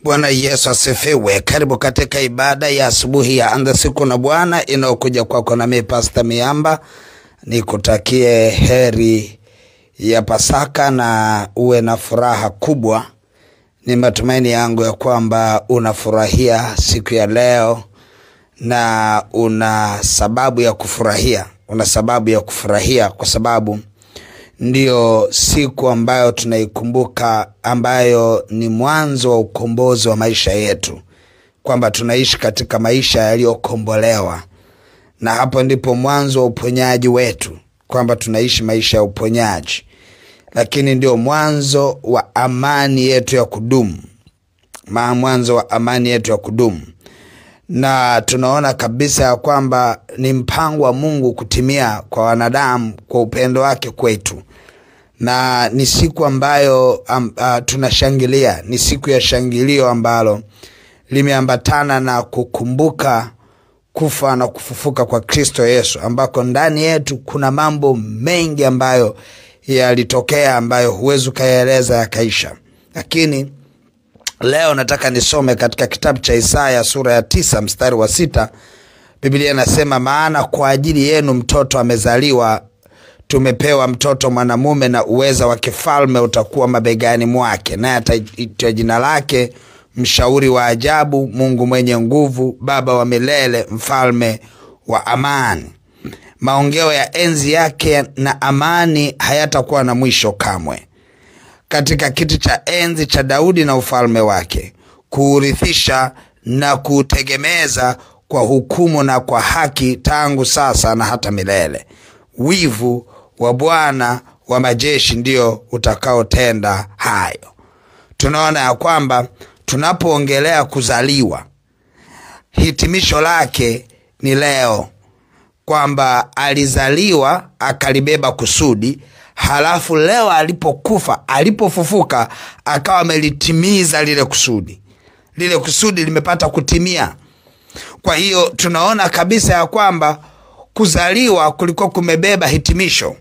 Bwana Yesu asifiwe. Karibu katika ibada ya asubuhi ya Anza Siku na Bwana inayokuja kwako na mimi Pastor Miamba. Nikutakie heri ya Pasaka na uwe na furaha kubwa. Ni matumaini yangu ya kwamba unafurahia siku ya leo na una sababu ya kufurahia. Una sababu ya kufurahia kwa sababu ndio siku ambayo tunaikumbuka, ambayo ni mwanzo wa ukombozi wa maisha yetu, kwamba tunaishi katika maisha yaliyokombolewa, na hapo ndipo mwanzo wa uponyaji wetu, kwamba tunaishi maisha ya uponyaji. Lakini ndio mwanzo wa amani yetu ya kudumu, mwanzo wa amani yetu ya kudumu. Na tunaona kabisa ya kwamba ni mpango wa Mungu kutimia kwa wanadamu kwa upendo wake kwetu. Na ni siku ambayo tunashangilia, ni siku ya shangilio ambalo limeambatana na kukumbuka kufa na kufufuka kwa Kristo Yesu, ambako ndani yetu kuna mambo mengi ambayo yalitokea ambayo huwezi kuyaeleza yakaisha. Lakini leo nataka nisome katika kitabu cha Isaya sura ya 9 mstari wa 6. Biblia inasema, maana kwa ajili yenu mtoto amezaliwa, tumepewa mtoto mwanamume, na uweza wa kifalme utakuwa mabegani mwake, naye ataitwa jina lake Mshauri wa Ajabu, Mungu mwenye nguvu, Baba wa milele, Mfalme wa amani. Maongeo ya enzi yake na amani hayatakuwa na mwisho kamwe. Katika kiti cha enzi cha Daudi na ufalme wake, kuurithisha na kutegemeza kwa hukumu na kwa haki tangu sasa na hata milele. Wivu wa Bwana wa majeshi ndio utakaotenda hayo. Tunaona ya kwamba tunapoongelea kuzaliwa, hitimisho lake ni leo, kwamba alizaliwa akalibeba kusudi, halafu leo alipokufa, alipofufuka, akawa amelitimiza lile kusudi. Lile kusudi limepata kutimia. Kwa hiyo tunaona kabisa ya kwamba kuzaliwa kulikuwa kumebeba hitimisho,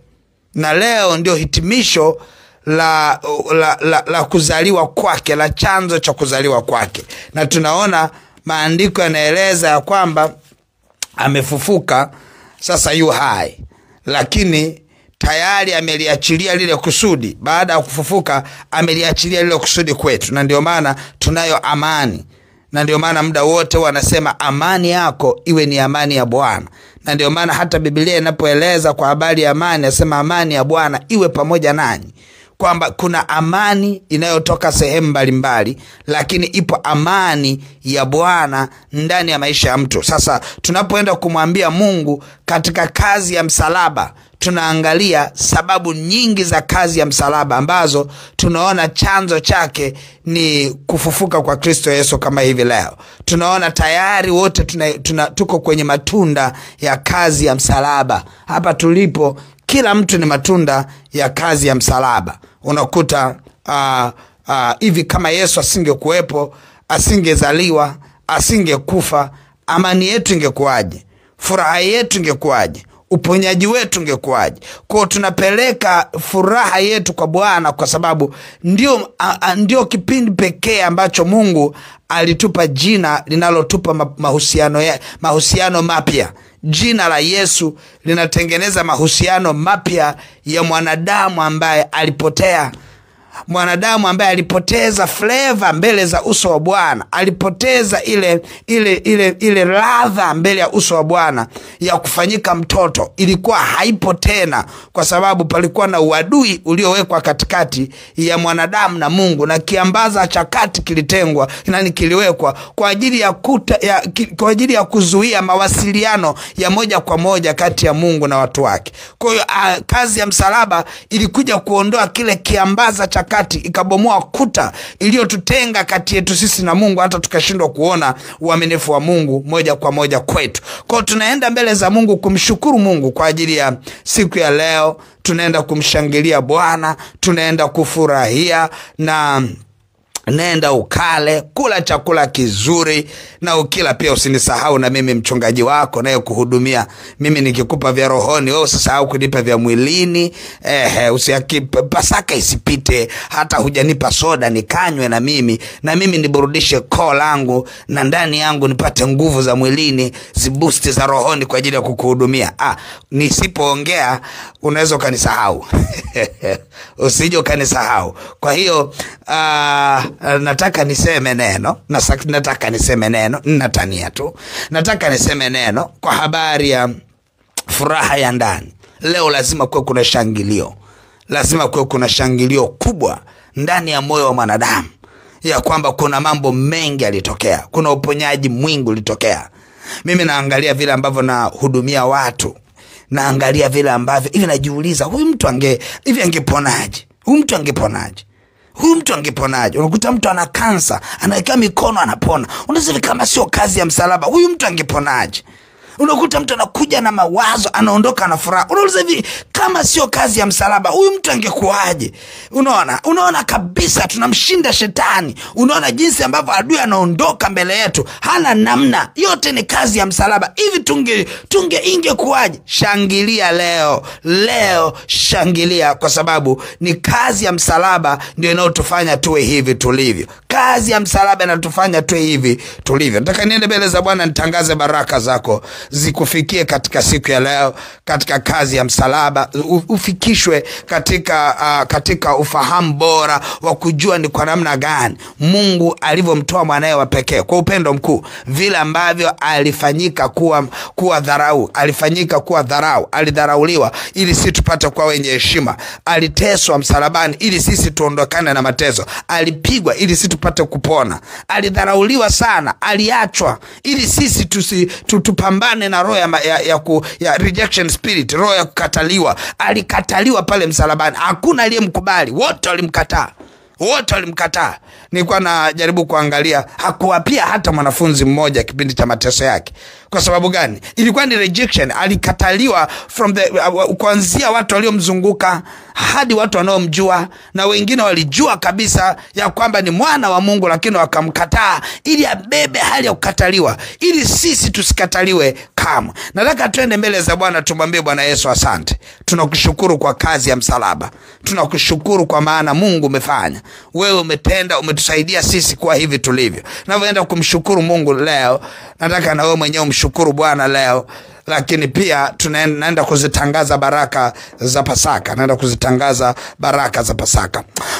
na leo ndio hitimisho la kuzaliwa kwake, la chanzo cha kuzaliwa kwake. Na tunaona maandiko yanaeleza ya kwamba amefufuka, sasa yu hai, lakini tayari ameliachilia lile kusudi. Baada ya kufufuka ameliachilia lile kusudi kwetu, na ndio maana tunayo amani. Na ndio maana muda wote wanasema amani yako iwe ni amani ya Bwana. Na ndio maana hata Biblia inapoeleza kwa habari ya amani, nasema amani ya Bwana iwe pamoja nanyi. Kwamba kuna amani inayotoka sehemu mbalimbali, lakini ipo amani ya Bwana ndani ya maisha ya mtu. Sasa tunapoenda kumwambia Mungu katika kazi ya msalaba, tunaangalia sababu nyingi za kazi ya msalaba ambazo tunaona chanzo chake ni kufufuka kwa Kristo Yesu. Kama hivi leo tunaona tayari wote tuko kwenye matunda ya kazi ya msalaba. Hapa tulipo kila mtu ni matunda ya kazi ya msalaba. Unakuta hivi kama Yesu asingekuwepo, asingezaliwa, asingekufa, amani yetu ingekuwaje? Furaha yetu ingekuwaje? Uponyaji wetu ungekuwaje? Kwa tunapeleka furaha yetu kwa Bwana, kwa sababu ndio kipindi pekee ambacho Mungu alitupa jina linalotupa mahusiano mapya. Jina la Yesu linatengeneza mahusiano mapya ya mwanadamu ambaye alipotea. Mwanadamu ambaye alipoteza flavor mbele za uso wa Bwana, alipoteza ile ladha mbele ya uso wa Bwana ya kufanyika mtoto, ilikuwa haipo tena, kwa sababu palikuwa na uadui uliowekwa katikati ya mwanadamu na Mungu, na kiambaza cha kati kilitengwa, kiliwekwa kwa ajili ya kuzuia mawasiliano ya moja kwa moja kati ya Mungu na watu wake. Kwa hiyo kazi ya msalaba ilikuja kuondoa kile kiambaza cha kati, ikabomoa kuta iliyotutenga kati yetu sisi na Mungu, hata tukashindwa kuona uaminifu wa Mungu moja kwa moja kwetu. Kwa hiyo tunaenda mbele za Mungu kumshukuru Mungu kwa ajili ya siku ya leo. Tunaenda kumshangilia Bwana, tunaenda kufurahia, na nenda ukale, kula chakula kizuri, na ukila pia usinisahau na mimi mchungaji wako naye kuhudumia. Mimi nikikupa vya rohoni, wewe usisahau kunipa vya mwilini. Pasaka isipite hata hujanipa soda nikanywe na mimi niburudishe koo langu, na ndani yangu nipate nguvu za mwilini, ziboost za rohoni kwa ajili ya kukuhudumia. Nisipoongea unaweza kanisahau. Usije ukanisahau. Kwa hiyo nataka niseme neno, natania tu. Nataka niseme neno kwa habari ya furaha ya ndani. Leo lazima kuwe kuna shangilio. Lazima kuwe kuna shangilio kubwa ndani ya moyo wa mwanadamu, ya kwamba kuna mambo mengi yalitokea, kuna uponyaji mwingi ulitokea. Mimi naangalia vile ambavyo nahudumia watu, naangalia vile ambavyo hivi najiuliza, huyu mtu angeponaje? Huyu mtu angeponaje? Unakuta mtu ana kansa, anaweka mikono anapona. Unasema kama sio kazi ya msalaba, huyu mtu angeponaje? Unakuta mtu anakuja na mawazo, anaondoka na furaha. Unauliza hivi, kama sio kazi ya msalaba, huyu mtu angekuaje? Unaona kabisa tunamshinda shetani. Unaona jinsi ambavyo adui anaondoka mbele yetu, hana namna. Yote ni kazi ya msalaba. Hivi ingekuaje? Shangilia leo shangilia, kwa sababu ni kazi ya msalaba ndio inayotufanya tuwe hivi tulivyo. Kazi ya msalaba inatufanya tuwe hivi tulivyo. Nataka niende mbele za Bwana nitangaze baraka zako zikufikie katika siku ya leo, katika kazi ya msalaba. Ufikishwe katika ufahamu bora wa kujua ni kwa namna gani Mungu alivyomtoa mwanae wa pekee kwa upendo mkuu, vile ambavyo alifanyika kuwa dharau, alidharauliwa ili sisi tupate kuwa wenye heshima, aliteswa msalabani ili sisi tuondokane na mateso, alipigwa ili sisi tupate kupona, alidharauliwa sana, aliachwa ili sisi tupambane na roho ya rejection spirit, roho ya kukataliwa. Alikataliwa pale msalabani, hakuna aliyemkubali, wote walimkataa. Nilikuwa najaribu kuangalia, hakuwapia hata mwanafunzi mmoja kipindi cha mateso yake. Kwa sababu gani? Ilikuwa ni rejection. Alikataliwa kuanzia watu waliomzunguka hadi watu wanaomjua, na wengine walijua kabisa ya kwamba ni mwana wa Mungu, lakini wakamkataa ili abebe hali ya kukataliwa, ili sisi tusikataliwe kamwe. Nataka tuende mbele za Bwana tumwambie Bwana Yesu asante. Tunakushukuru kwa kazi ya msalaba. Tunakushukuru kwa maana Mungu umefanya. Wewe umetenda, umetusaidia sisi kuwa hivi tulivyo. Navyoenda kumshukuru Mungu leo, nataka na wewe mwenyewe umshukuru Bwana leo. Lakini pia tunaenda kuzitangaza baraka za Pasaka.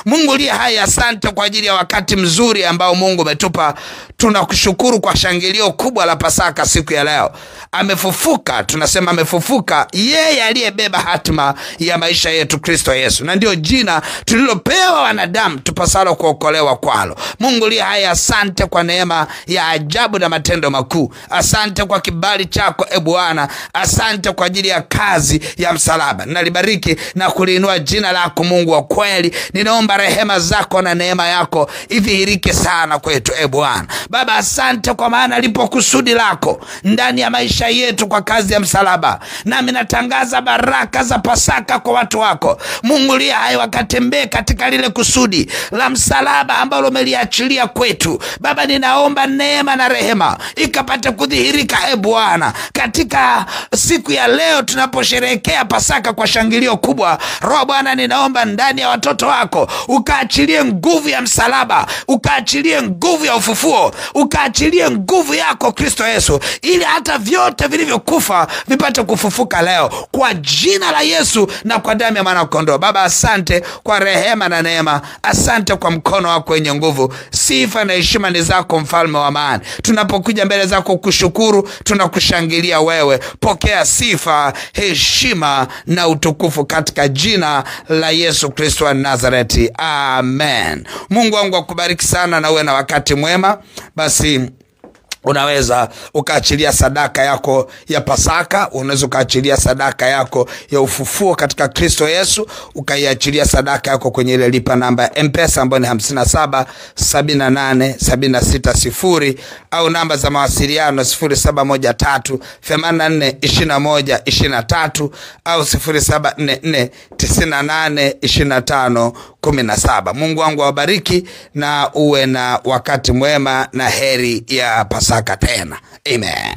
Mungu liye hai, asante kwa ajili ya wakati mzuri ambao Mungu umetupa. Tunakushukuru kwa shangilio kubwa la Pasaka siku ya leo. Amefufuka, tunasema amefufuka yeye aliyebeba hatima ya maisha yetu, Kristo Yesu, na ndio jina tulilopewa wanadamu tupasalo kuokolewa kwalo. Mungu liye hai, asante kwa neema ya ajabu na matendo makuu. Asante kwa kibali chako Bwana. Asante kwa ajili ya kazi ya msalaba. Nalibariki na kuliinua jina lako Mungu wa kweli. Ninaomba rehema zako na neema yako idhihirike sana kwetu Bwana. Baba, asante kwa maana lipo kusudi lako ndani ya maisha yetu kwa kazi ya msalaba. Nami natangaza baraka za Pasaka kwa watu wako. Mungu liye hai, wakatembee katika lile kusudi la msalaba ambalo umeliachilia kwetu. Baba, ninaomba neema na rehema ikapate kudhihirika Bwana katika siku ya leo tunaposherehekea Pasaka kwa shangilio kubwa. Roho Bwana, ninaomba ndani ya watoto wako ukaachilie nguvu ya msalaba, ukaachilie nguvu ya ufufuo, ukaachilie nguvu yako Kristo Yesu, ili hata vyote vilivyokufa vipate kufufuka leo kwa jina la Yesu na kwa damu ya mwana kondoo. Baba, asante kwa rehema na neema. Asante kwa mkono wako wenye nguvu. Sifa na heshima ni zako, mfalme wa amani. Tunapokuja mbele zako kushukuru, tunakushangilia wewe. Pokea sifa, heshima na utukufu katika jina la Yesu Kristo wa Nazareti. Amen. Mungu wangu akubariki sana na uwe na wakati mwema. Basi unaweza ukaachilia sadaka yako ya Pasaka, unaweza ukaachilia sadaka yako ya ufufuo katika Kristo Yesu, ukaiachilia sadaka yako kwenye ile lipa namba ya M-Pesa ambayo ni 577876 au namba za mawasiliano 0713842123 au 07449825 17. Mungu wangu awabariki na uwe na wakati mwema na heri ya Pasaka tena. Amen.